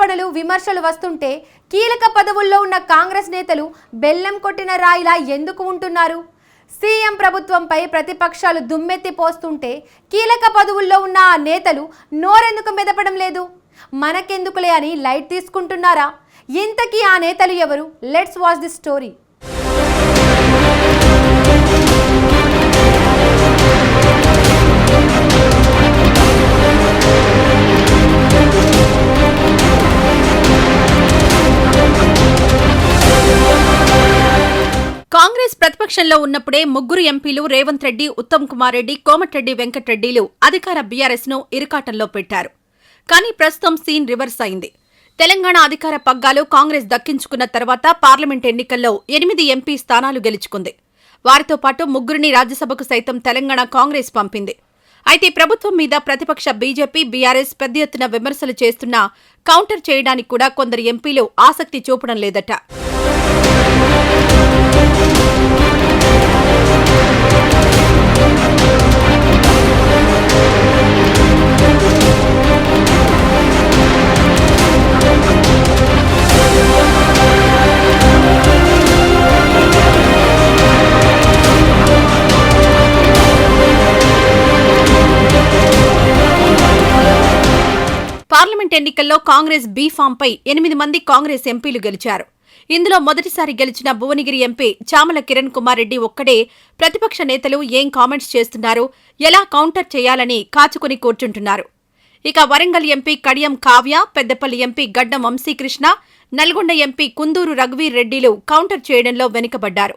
ఆరోపణలు విమర్శలు వస్తుంటే కీలక పదవుల్లో ఉన్న కాంగ్రెస్ నేతలు బెల్లం కొట్టిన రాయిలా ఎందుకు ఉంటున్నారు? సీఎం ప్రభుత్వంపై ప్రతిపక్షాలు దుమ్మెత్తి పోస్తుంటే కీలక పదవుల్లో ఉన్న ఆ నేతలు నోరెందుకు మెదపడం లేదు? మనకెందుకులే అని లైట్ తీసుకుంటున్నారా? ఇంతకీ ఆ నేతలు ఎవరు? Let's watch the story. Congress ప్రతిపక్షంలో ఉన్నప్పుడే ముగ్గురు ఎంపీలు రేవంత్ రెడ్డి, ఉత్తమ్ కుమార్ రెడ్డి, కోమటిరెడ్డి వెంకటరెడ్డిలు అధికార బీఆర్ఎస్ ను ఇరుకాటంలో పెట్టారు. కానీ ప్రస్తుతం సీన్ రివర్స్ అయింది. తెలంగాణ అధికార పగ్గాలు కాంగ్రెస్ దక్కించుకున్న తర్వాత పార్లమెంట్ ఎన్నికల్లో 8 ఎంపీ స్థానాలు గెలుచుకుంది. వారితో పాటు ముగ్గురిని రాజ్యసభకు సైతం తెలంగాణ కాంగ్రెస్ పంపింది. అయితే ప్రభుత్వం మీద ప్రతిపక్ష బీజేపీ, బీఆర్ఎస్ పెద్ద ఎత్తున విమర్శలు చేస్తున్నా కౌంటర్ చేయడానికి కూడా కొందరు ఎంపీలు ఆసక్తి చూపడం లేదట. పార్లమెంట్ ఎన్నికల్లో కాంగ్రెస్ బీ ఫామ్పై 8 మంది కాంగ్రెస్ ఎంపీలు గెలిచారు. ఇందులో మొదటిసారి గెలిచిన భువనగిరి ఎంపీ చామల కిరణ్ కుమార్ రెడ్డి ఒక్కడే ప్రతిపక్ష నేతలు ఏం కామెంట్స్ చేస్తున్నారు, ఎలా కౌంటర్ చేయాలని కాచుకుని కూర్చుంటున్నారు. ఇక వరంగల్ ఎంపీ కడియం కావ్య, పెద్దపల్లి ఎంపీ గడ్డం వంశీకృష్ణ, నల్గొండ ఎంపీ కుందూరు రఘువీర్ రెడ్డిలు కౌంటర్ చేయడంలో వెనుకబడ్డారు.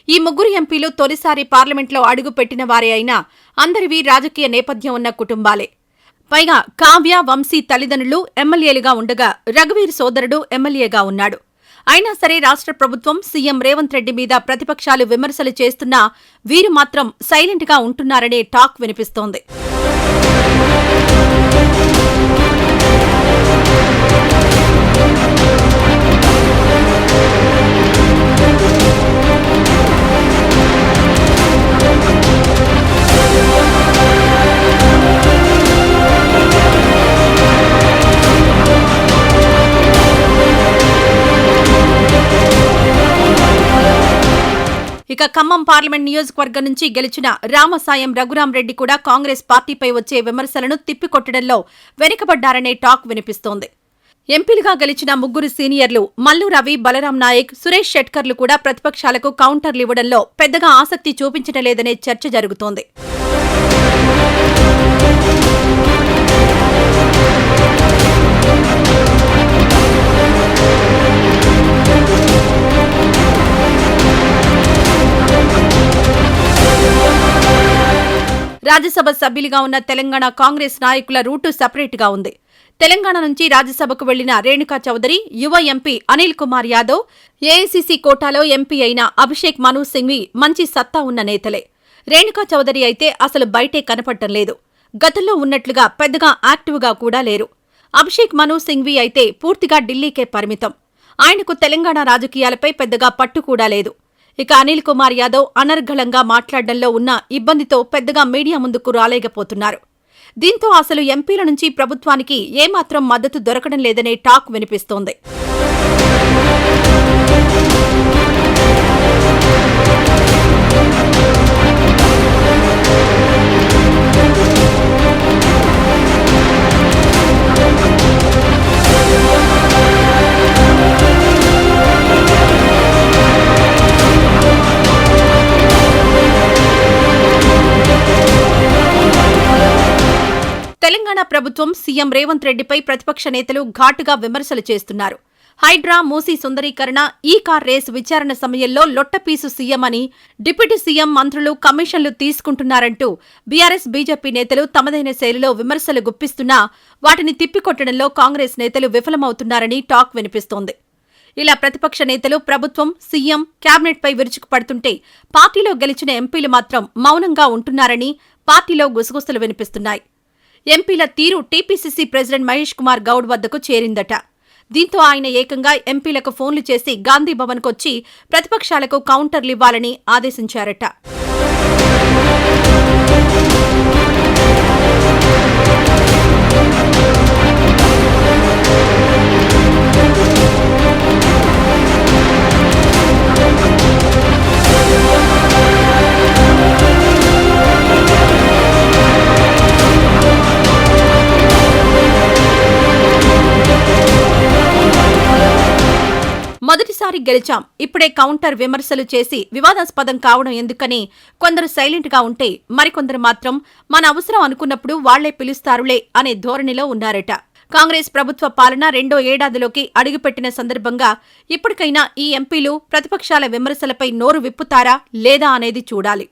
ఈ ముగ్గురు ఎంపీలు తొలిసారి పార్లమెంట్లో అడుగు పెట్టిన వారే అయినా అందరివి రాజకీయ నేపథ్యం ఉన్న కుటుంబాలే. పైగా కావ్య, వంశీ తల్లిదండ్రులు ఎమ్మెల్యేలుగా ఉండగా రఘువీర్ సోదరుడు ఎమ్మెల్యేగా ఉన్నాడు. అయినా సరే రాష్ట్ర ప్రభుత్వం, సీఎం రేవంత్ రెడ్డి మీద ప్రతిపక్షాలు విమర్శలు చేస్తున్నా వీరు మాత్రం సైలెంట్గా ఉంటున్నారనే టాక్ వినిపిస్తోంది. ఇక ఖమ్మం పార్లమెంట్ నియోజకవర్గం నుంచి గెలిచిన రామసాయం రఘురాంరెడ్డి కూడా కాంగ్రెస్ పార్టీపై వచ్చే విమర్శలను తిప్పికొట్టడంలో వెనుకబడ్డారనే టాక్ వినిపిస్తోంది. ఎంపీలుగా గెలిచిన ముగ్గురు సీనియర్లు మల్లు రవి, బలరాం నాయక్, సురేష్ షెట్కర్లు కూడా ప్రతిపక్షాలకు కౌంటర్లు ఇవ్వడంలో పెద్దగా ఆసక్తి చూపించటలేదనే చర్చ జరుగుతోంది. రాజ్యసభ సభ్యులుగా ఉన్న తెలంగాణ కాంగ్రెస్ నాయకుల రూటు సపరేట్గా ఉంది. తెలంగాణ నుంచి రాజ్యసభకు వెళ్లిన రేణుకా చౌదరి, యువ ఎంపీ అనిల్ కుమార్ యాదవ్, ఏఐసీసీ కోటాలో ఎంపీ అయిన అభిషేక్ మను సింఘ్వి మంచి సత్తా ఉన్న నేతలే. రేణుకా చౌదరి అయితే అసలు బయటే కనపడటం లేదు. గతంలో ఉన్నట్లుగా పెద్దగా యాక్టివ్గా కూడా లేరు. అభిషేక్ మను సింఘ్వి అయితే పూర్తిగా ఢిల్లీకే పరిమితం. ఆయనకు తెలంగాణ రాజకీయాలపై పెద్దగా పట్టు కూడా లేదు. ఇక అనిల్ కుమార్ యాదవ్ అనర్గళంగా మాట్లాడడంలో ఉన్న ఇబ్బందితో పెద్దగా మీడియా ముందుకు రాలేకపోతున్నారు. దీంతో అసలు ఎంపీల నుంచి ప్రభుత్వానికి ఏమాత్రం మద్దతు దొరకడం లేదనే టాక్ వినిపిస్తోంది. తెలంగాణ ప్రభుత్వం, సీఎం రేవంత్ రెడ్డిపై ప్రతిపక్ష నేతలు ఘాటుగా విమర్శలు చేస్తున్నారు. హైడ్రా, మూసీ సుందరీకరణ, ఈ కార్ రేస్ విచారణ సమయంలో లొట్టపీసు సీఎం అని డిప్యూటీ సీఎం, మంత్రులు కమిషన్లు తీసుకుంటున్నారంటూ బీఆర్ఎస్, బీజేపీ నేతలు తమదైన శైలిలో విమర్శలు గుప్పిస్తున్నా వాటిని తిప్పికొట్టడంలో కాంగ్రెస్ నేతలు విఫలమవుతున్నారని టాక్ వినిపిస్తోంది. ఇలా ప్రతిపక్ష నేతలు ప్రభుత్వం, సీఎం, క్యాబినెట్పై విరుచుకుపడుతుంటే పార్టీలో గెలిచిన ఎంపీలు మాత్రం మౌనంగా ఉంటున్నారని పార్టీలో గుసగుసలు వినిపిస్తున్నాయి. ఎంపీల తీరు టీపీసీసీ ప్రెసిడెంట్ మహేష్ కుమార్ గౌడ్ వద్దకు చేరిందట. దీంతో ఆయన ఏకంగా ఎంపీలకు ఫోన్లు చేసి గాంధీభవన్కొచ్చి ప్రతిపక్షాలకు కౌంటర్లివ్వాలని ఆదేశించారట. మొదటిసారి గెలిచాం, ఇప్పుడే కౌంటర్ విమర్శలు చేసి వివాదాస్పదం కావడం ఎందుకని కొందరు సైలెంట్ గా ఉంటే మరికొందరు మాత్రం మన అవసరం అనుకున్నప్పుడు వాళ్లే పిలుస్తారులే అనే ధోరణిలో ఉన్నారట. కాంగ్రెస్ ప్రభుత్వ పాలన 2వ ఏడాదిలోకి అడుగుపెట్టిన సందర్భంగా ఇప్పటికైనా ఈ ఎంపీలు ప్రతిపక్షాల విమర్శలపై నోరు విప్పుతారా లేదా అనేది చూడాలి.